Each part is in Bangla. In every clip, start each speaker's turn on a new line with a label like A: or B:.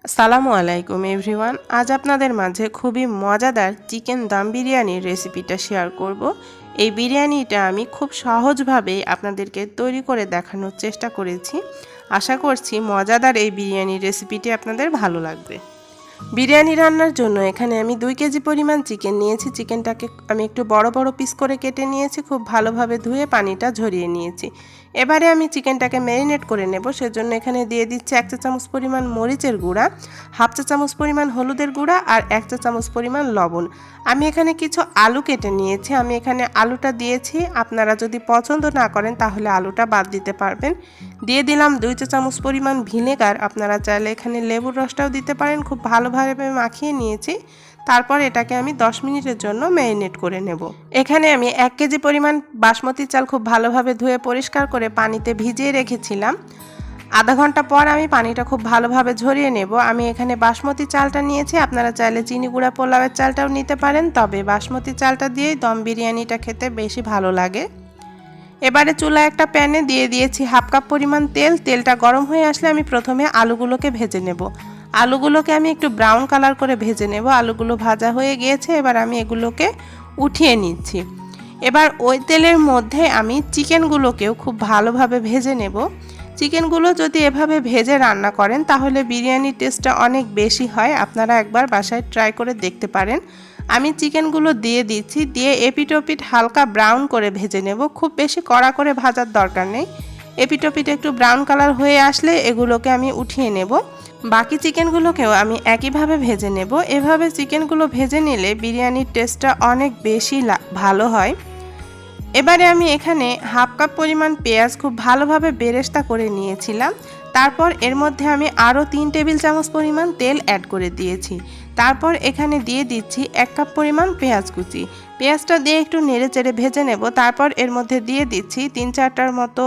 A: আসসালামু আলাইকুম এভরিওয়ান। আজ আপনাদের মাঝে খুবই মজাদার চিকেন দম বিরিয়ানির রেসিপিটা শেয়ার করব। এই বিরিয়ানিটা আমি খুব সহজভাবে আপনাদেরকে তৈরি করে দেখানোর চেষ্টা করেছি। আশা করছি মজাদার এই বিরিয়ানির রেসিপিটি আপনাদের ভালো লাগবে। বিরিয়ানি রান্নার জন্য এখানে আমি 2 কেজি পরিমাণ চিকেন নিয়েছি। চিকেনটাকে আমি একটু বড় বড় পিস করে কেটে নিয়েছি, খুব ভালোভাবে ধুয়ে পানিটা ঝরিয়ে নিয়েছি। এবারে আমি চিকেনটাকে ম্যারিনেট করে নেব। সেজন্য এখানে দিয়ে দিচ্ছি 1 চা চামচ পরিমাণ মরিচের গুঁড়া, 1/2 চা চামচ পরিমাণ হলুদের গুঁড়া আর 1 চা চামচ পরিমাণ লবণ। আমি এখানে কিছু আলু কেটে নিয়েছি, আমি এখানে আলুটা দিয়েছি। আপনারা যদি পছন্দ না করেন তাহলে আলুটা বাদ দিতে পারবেন। দিয়ে দিলাম 2 চা চামচ পরিমাণ ভিনেগার, আপনারা চাইলে এখানে লেবুর রসটাও দিতে পারেন। খুব ভালোভাবে মাখিয়ে নিয়েছি। তারপর এটাকে আমি 10 মিনিটের জন্য ম্যারিনেট করে নেব। এখানে আমি 1 কেজি পরিমাণ বাসমতি চাল খুব ভালোভাবে ধুয়ে পরিষ্কার করে পানিতে ভিজিয়ে রেখেছিলাম। আধা ঘন্টা পর আমি পানিটা খুব ভালোভাবে ঝরিয়ে নেব। আমি এখানে বাসমতি চালটা নিয়েছি, আপনারা চাইলে চিনি গুঁড়া পোলাওয়ের চালটাও নিতে পারেন, তবে বাসমতি চালটা দিয়েই দম বিরিয়ানিটা খেতে বেশি ভালো লাগে। এবারে চুলায় একটা প্যানে দিয়ে দিয়েছি 1/2 কাপ পরিমাণ তেল। তেলটা গরম হয়ে আসলে আমি প্রথমে আলুগুলোকে ভেজে নেব। আলুগুলোকে আমি একটু ব্রাউন কালার করে ভেজে নেব। আলুগুলো ভাজা হয়ে গিয়েছে, এবার আমি এগুলোকে উঠিয়ে নিচ্ছি। এবার ওই তেলের মধ্যে আমি চিকেনগুলোকেও খুব ভালোভাবে ভেজে নেব। চিকেনগুলো যদি এভাবে ভেজে রান্না করেন তাহলে বিরিয়ানির টেস্টটা অনেক বেশি হয়। আপনারা একবার বাসায় ট্রাই করে দেখতে পারেন। আমি চিকেনগুলো দিয়ে দিচ্ছি, দিয়ে এপিট ওপিট হালকা ব্রাউন করে ভেজে নেব। খুব বেশি কড়া করে ভাজার দরকার নেই। এপিট ওপিট একটু ব্রাউন কালার হয়ে আসলে এগুলোকে আমি উঠিয়ে নেব। বাকি চিকেনগুলোকেও আমি একইভাবে ভেজে নেব। এভাবে চিকেনগুলো ভেজে নিলে বিরিয়ানির টেস্টটা অনেক বেশি ভালো হয়। এবারে আমি এখানে 1/2 কাপ পরিমাণ পেঁয়াজ খুব ভালোভাবে বেরেস্তা করে নিয়েছিলাম। তারপর এর মধ্যে আমি আরও 3 টেবিল চামচ পরিমাণ তেল অ্যাড করে দিয়েছি। তারপর এখানে দিয়ে দিচ্ছি 1 কাপ পরিমাণ পেঁয়াজ কুচি। পেঁয়াজটা দিয়ে একটু নেড়েচেড়ে ভেজে নেব। তারপর এর মধ্যে দিয়ে দিচ্ছি 3-4টার মতো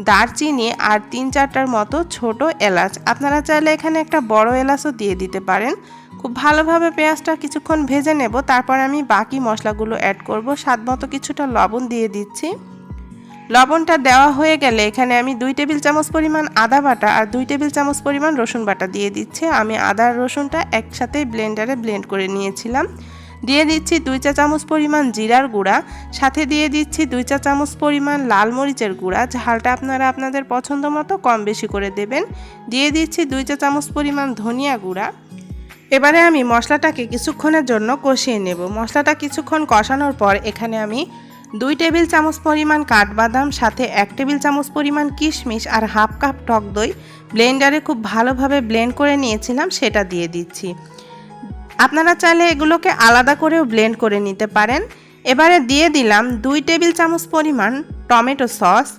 A: দারচিনি আর 3-4টার মতো ছোট এলাচ। আপনারা চাইলে এখানে একটা বড় এলাচও দিয়ে দিতে পারেন। খুব ভালোভাবে পেঁয়াজটা কিছুক্ষণ ভেজে নেব। তারপর আমি বাকি মশলাগুলো অ্যাড করব। স্বাদ মতো কিছুটা লবণ দিয়ে দিচ্ছি। লবণটা দেওয়া হয়ে গেলে এখানে আমি 2 টেবিল চামচ পরিমাণ আদা বাটা আর 2 টেবিল চামচ পরিমাণ রসুন বাটা দিয়ে দিচ্ছি। আমি আদা আর রসুনটা একসাথে ব্লেন্ডারে ব্লেন্ড করে নিয়েছিলাম। দিয়ে দিচ্ছি 2 চা চামচ পরিমাণ জিরার গুঁড়া, সাথে দিয়ে দিচ্ছি 2 চা চামচ পরিমাণ লাল মরিচের গুঁড়া। ঝালটা আপনারা আপনাদের পছন্দ মতো কম বেশি করে দেবেন। দিয়ে দিচ্ছি 2 চা চামচ পরিমাণ ধনিয়া গুঁড়া। এবারে আমি মশলাটাকে কিছুক্ষণের জন্য কষিয়ে নেব। মশলাটা কিছুক্ষণ কষানোর পর এখানে আমি 2 টেবিল চামচ পরিমাণ কাঠবাদাম, সাথে 1 টেবিল চামচ পরিমাণ কিশমিশ আর 1/2 কাপ টক দই ব্লেন্ডারে খুব ভালোভাবে ব্লেন্ড করে নিয়েছিলাম, সেটা দিয়ে দিচ্ছি। আপনারা চাইলে এগুলোকে আলাদা করেও ব্লেন্ড করে নিতে পারেন। এবারে দিয়ে দিলাম 2 টেবিল চামচ পরিমাণ টমেটো সস।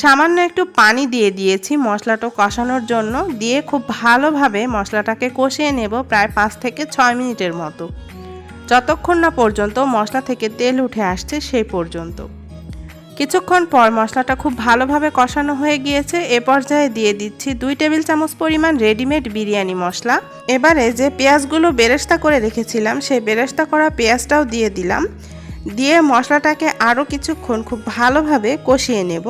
A: সামান্য একটু পানি দিয়ে দিয়েছি মশলাটা কষানোর জন্য। দিয়ে খুব ভালোভাবে মশলাটাকে কষিয়ে নেব প্রায় 5 থেকে 6 মিনিটের মতো, যতক্ষণ না পর্যন্ত মশলা থেকে তেল উঠে আসছে সেই পর্যন্ত। কিছুক্ষণ পর মশলাটা খুব ভালোভাবে কষানো হয়ে গিয়েছে। এ পর্যায়ে দিয়ে দিচ্ছি 2 টেবিল চামচ পরিমাণ রেডিমেড বিরিয়ানি মশলা। এবারে যে পেঁয়াজগুলো বেরেস্তা করে রেখেছিলাম সেই বেরেস্তা করা পেঁয়াজটাও দিয়ে দিলাম। দিয়ে মশলাটাকে আরও কিছুক্ষণ খুব ভালোভাবে কষিয়ে নেব।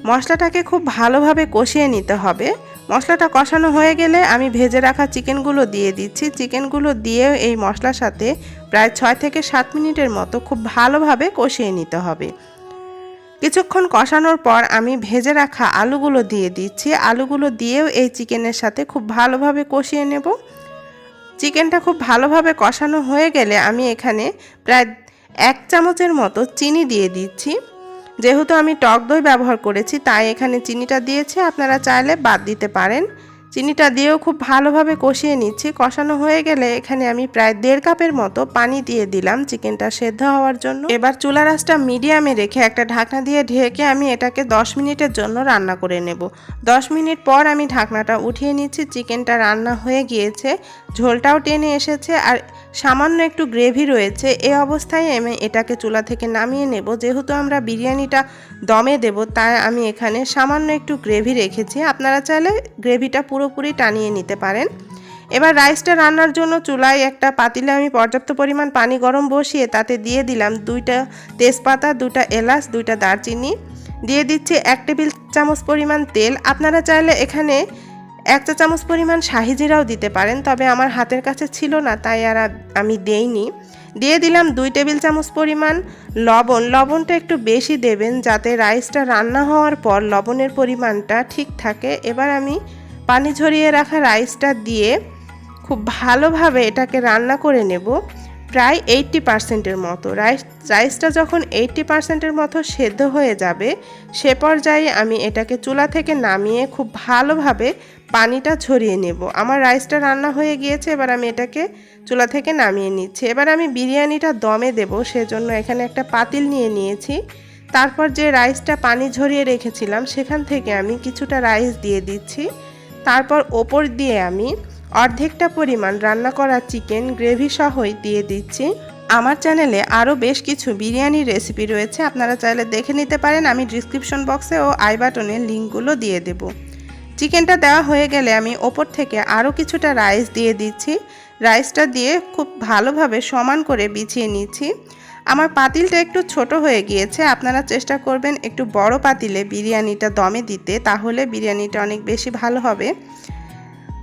A: মশলাটাকে খুব ভালোভাবে কষিয়ে নিতে হবে। মশলাটা কষানো হয়ে গেলে আমি ভেজে রাখা চিকেনগুলো দিয়ে দিচ্ছি। চিকেনগুলো দিয়ে এই মশলার সাথে প্রায় 6 থেকে 7 মিনিটের মতো খুব ভালোভাবে কষিয়ে নিতে হবে। কিছুক্ষণ কষানোর পর আমি ভেজে রাখা আলুগুলো দিয়ে দিচ্ছি। আলুগুলো দিয়েও এই চিকেনের সাথে খুব ভালোভাবে কষিয়ে নেব। চিকেনটা খুব ভালোভাবে কষানো হয়ে গেলে আমি এখানে প্রায় 1 চামচের মতো চিনি দিয়ে দিচ্ছি। যেহেতু আমি টক দই ব্যবহার করেছি তাই এখানে চিনিটা দিয়েছি, আপনারা চাইলে বাদ দিতে পারেন। চিনিটা দিয়েও খুব ভালোভাবে কষিয়ে নিচ্ছি। কষানো হয়ে গেলে এখানে আমি প্রায় 1.5 কাপের মতো পানি দিয়ে দিলাম চিকেনটা সেদ্ধ হওয়ার জন্য। এবার চুলার আঁচটা মিডিয়ামে রেখে একটা ঢাকনা দিয়ে ঢেকে আমি এটাকে 10 মিনিটের জন্য রান্না করে নেব। 10 মিনিট পর আমি ঢাকনাটা উঠিয়ে নিচ্ছি। চিকেনটা রান্না হয়ে গিয়েছে, ঝোলটাও টেনে এসেছে আর সামান্য একটু গ্রেভি রয়েছে। এই অবস্থায় আমি এটাকে চুলা থেকে নামিয়ে নেব। যেহেতু আমরা বিরিয়ানিটা দমে দেব তাই আমি এখানে সামান্য একটু গ্রেভি রেখেছি। আপনারা চাইলে গ্রেভিটা পুরোপুরি টানিয়ে নিতে পারেন। এবার রাইসটা রান্নার জন্য চুলায় একটা পাতিলে আমি পর্যাপ্ত পরিমাণ পানি গরম বসিয়ে তাতে দিয়ে দিলাম 2টা তেজপাতা, 2টা এলাচ, 2টা দারচিনি। দিয়ে দিচ্ছি 1 টেবিল চামচ পরিমাণ তেল। আপনারা চাইলে এখানে 1 চা চামচ পরিমাণ শাহি জিরাও দিতে পারেন, তবে আমার হাতের কাছে ছিল না তাই আর আমি দেইনি। দিয়ে দিলাম 2 টেবিল চামচ পরিমাণ লবণ। লবণটা একটু বেশি দেবেন যাতে রাইসটা রান্না হওয়ার পর লবণের পরিমাণটা ঠিক থাকে। এবার আমি পানি ঝরিয়ে রাখা রাইসটা দিয়ে খুব ভালোভাবে এটাকে রান্না করে নেব, প্রায় 80%-এর মতো। রাইসটা যখন 80%-এর মতো সেদ্ধ হয়ে যাবে সে পর্যায়ে আমি এটাকে চুলা থেকে নামিয়ে খুব ভালোভাবে পানিটা ঝরিয়ে নেব। আমার রাইসটা রান্না হয়ে গিয়েছে, এবার আমি এটাকে চুলা থেকে নামিয়ে নিচ্ছি। এবার আমি বিরিয়ানিটা দমে দেব, সেজন্য এখানে একটা পাতিল নিয়ে নিয়েছি। তারপর যে রাইসটা পানি ঝরিয়ে রেখেছিলাম সেখান থেকে আমি কিছুটা রাইস দিয়ে দিচ্ছি। তারপর ওপর দিয়ে আমি অর্ধেকটা পরিমাণ রান্না করা চিকেন গ্রেভি সহই দিয়ে দিচ্ছি। আমার চ্যানেলে আরও বেশ কিছু বিরিয়ানির রেসিপি রয়েছে, আপনারা চাইলে দেখে নিতে পারেন। আমি ডিসক্রিপশন বক্সে ও আই বাটনে লিঙ্কগুলো দিয়ে দেব। চিকেনটা দেওয়া হয়ে গেলে আমি ওপর থেকে আরও কিছুটা রাইস দিয়ে দিচ্ছি। রাইসটা দিয়ে খুব ভালোভাবে সমান করে বিছিয়ে নিচ্ছি। আমার পাতিলটা একটু ছোট হয়ে গিয়েছে, আপনারা চেষ্টা করবেন একটু বড় পাতিলে বিরিয়ানিটা দমে দিতে, তাহলে বিরিয়ানিটা অনেক বেশি ভালো হবে।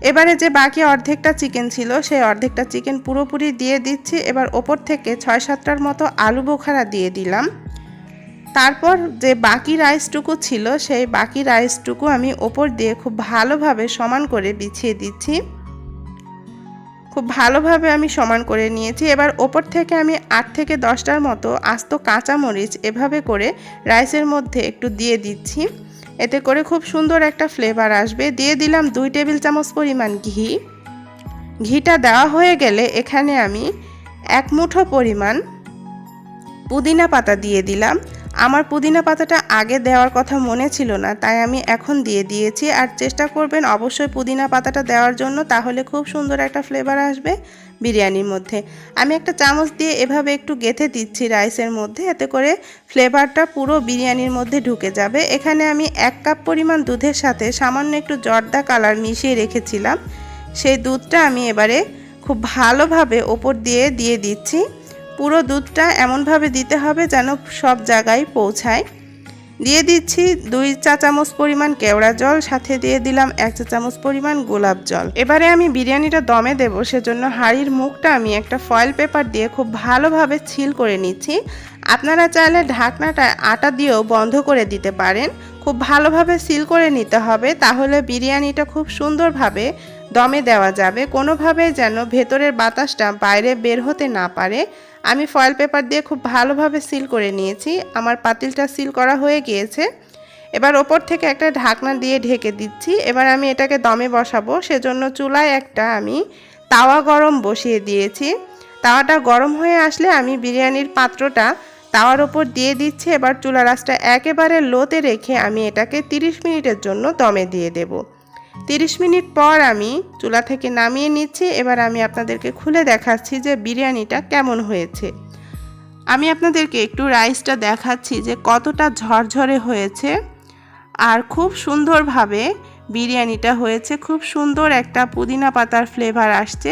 A: এবারে যে বাকি অর্ধেকটা চিকেন ছিল সেই অর্ধেকটা চিকেন পুরোপুরি দিয়ে দিচ্ছি। এবার ওপর থেকে 6-7টার মতো আলু বোখারা দিয়ে দিলাম। তারপর যে বাকি রাইসটুকু ছিল সেই বাকি রাইসটুকু আমি ওপর দিয়ে খুব ভালোভাবে সমান করে বিছিয়ে দিচ্ছি। খুব ভালোভাবে আমি সমান করে নিয়েছি। এবার ওপর থেকে আমি 8 থেকে 10টার মতো আস্ত কাঁচামরিচ এভাবে করে রাইসের মধ্যে একটু দিয়ে দিচ্ছি, এতে করে খুব সুন্দর একটা ফ্লেভার আসবে। দিয়ে দিলাম 2 টেবিল চামচ পরিমাণ ঘি। ঘিটা দেওয়া হয়ে গেলে এখানে আমি 1 মুঠো পরিমাণ পুদিনা পাতা দিয়ে দিলাম। আমার পুদিনা পাতাটা আগে দেওয়ার কথা মনে ছিল না, তাই আমি এখন দিয়ে দিয়েছি। আর চেষ্টা করবেন অবশ্যই পুদিনা পাতাটা দেওয়ার জন্য, তাহলে খুব সুন্দর একটা ফ্লেভার আসবে বিরিয়ানির মধ্যে। আমি একটা চামচ দিয়ে এভাবে একটু গেঁথে দিচ্ছি রাইসের মধ্যে, এতে করে ফ্লেভারটা পুরো বিরিয়ানির মধ্যে ঢুকে যাবে। এখানে আমি 1 কাপ পরিমাণ দুধের সাথে সামান্য একটু জর্দা কালার মিশিয়ে রেখেছিলাম, সেই দুধটা আমি এবারে খুব ভালোভাবে ওপর দিয়ে দিচ্ছি। পুরো দুধটা এমনভাবে দিতে হবে যেন সব জায়গায় পৌঁছায়। দিয়ে দিচ্ছি 2 চা চামচ পরিমাণ কেওড়া জল, সাথে দিয়ে দিলাম 1 চা চামচ পরিমাণ গোলাপ জল। এবারে আমি বিরিয়ানিটা দমে দেব, সেজন্য হাঁড়ির মুখটা আমি একটা ফয়েল পেপার দিয়ে খুব ভালোভাবে সিল করে নিচ্ছি। আপনারা চাইলে ঢাকনাটা আটা দিয়েও বন্ধ করে দিতে পারেন। খুব ভালোভাবে সিল করে নিতে হবে, তাহলে বিরিয়ানিটা খুব সুন্দরভাবে দমে দেওয়া যাবে। কোনোভাবে যেন ভেতরের বাতাসটা বাইরে বের হতে না পারে। আমি ফয়েল পেপার দিয়ে খুব ভালোভাবে সিল করে নিয়েছি। আমার পাতিলটা সিল করা হয়ে গিয়েছে। এবার ওপর থেকে একটা ঢাকনা দিয়ে ঢেকে দিচ্ছি। এবার আমি এটাকে দমে বসাবো, সেজন্য চুলায় একটা আমি তাওয়া গরম বসিয়ে দিয়েছি। তাওয়াটা গরম হয়ে আসলে আমি বিরিয়ানির পাত্রটা তাওয়ার ওপর দিয়ে দিচ্ছি। এবার চুলার আঁচটা একেবারে লোতে রেখে আমি এটাকে 30 মিনিটের জন্য দমে দিয়ে দেব। 30 মিনিট পর আমি চুলা থেকে নামিয়ে নিচ্ছি। এবার আমি আপনাদেরকে খুলে দেখাচ্ছি যে বিরিয়ানিটা কেমন হয়েছে। আমি আপনাদেরকে একটু রাইসটা দেখাচ্ছি যে কতটা ঝরঝরে হয়েছে আর খুব সুন্দরভাবে বিরিয়ানিটা হয়েছে। খুব সুন্দর একটা পুদিনা পাতার ফ্লেভার আসছে।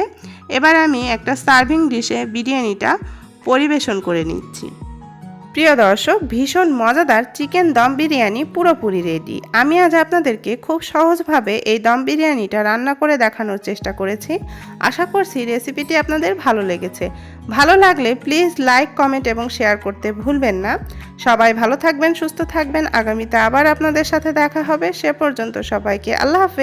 A: এবার আমি একটা সার্ভিং ডিশে বিরিয়ানিটা পরিবেশন করে নিচ্ছি। প্রিয় দর্শক, ভীষণ মজাদার চিকেন দম বিরিয়ানি পুরোপুরি রেডি। আমি আজ আপনাদেরকে খুব সহজভাবে এই দম বিরিয়ানিটা রান্না করে দেখানোর চেষ্টা করেছি। আশা করছি রেসিপিটি আপনাদের ভালো লেগেছে। ভালো লাগলে প্লিজ লাইক, কমেন্ট এবং শেয়ার করতে ভুলবেন না। সবাই ভালো থাকবেন, সুস্থ থাকবেন। আগামীতে আবার আপনাদের সাথে দেখা হবে। সে পর্যন্ত সবাইকে আল্লাহ হাফেজ।